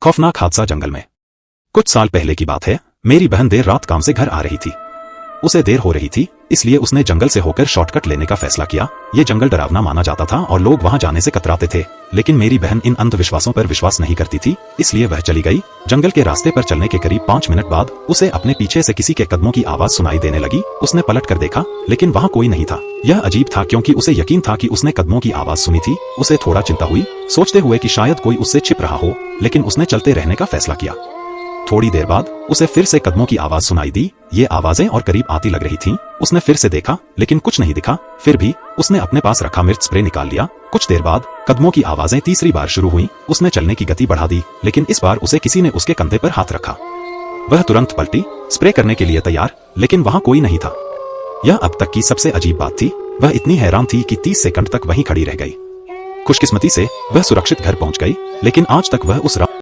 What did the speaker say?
खौफनाक हादसा जंगल में। कुछ साल पहले की बात है। मेरी बहन देर रात काम से घर आ रही थी। उसे देर हो रही थी, इसलिए उसने जंगल से होकर शॉर्टकट लेने का फैसला किया। ये जंगल डरावना माना जाता था और लोग वहां जाने से कतराते थे, लेकिन मेरी बहन इन अंधविश्वासों पर विश्वास नहीं करती थी, इसलिए वह चली गई। जंगल के रास्ते पर चलने के करीब 5 मिनट बाद उसे अपने पीछे से किसी के कदमों की आवाज सुनाई देने लगी। उसने पलट कर देखा, लेकिन वहाँ कोई नहीं था। यह अजीब था क्योंकि उसे यकीन था कि उसने कदमों की आवाज सुनी थी। उसे थोड़ा चिंता हुई, सोचते हुए कि शायद कोई उससे छिप रहा हो, लेकिन उसने चलते रहने का फैसला किया। थोड़ी देर बाद उसे फिर से कदमों की आवाज सुनाई दी। ये आवाजें और करीब आती लग रही थीं। उसने फिर से देखा, लेकिन कुछ नहीं दिखा। फिर भी उसने अपने पास रखा मिर्च स्प्रे निकाल लिया। कुछ देर बाद कदमों की आवाजें तीसरी बार शुरू हुई। उसने चलने की गति बढ़ा दी, लेकिन इस बार उसे किसी ने उसके कंधे पर हाथ रखा। वह तुरंत पलटी, स्प्रे करने के लिए तैयार, लेकिन वहां कोई नहीं था। यह अब तक की सबसे अजीब बात थी। वह इतनी हैरान थी कि 30 सेकंड तक वहीं खड़ी रह गई। खुशकिस्मती से वह सुरक्षित घर पहुंच गई, लेकिन आज तक वह उस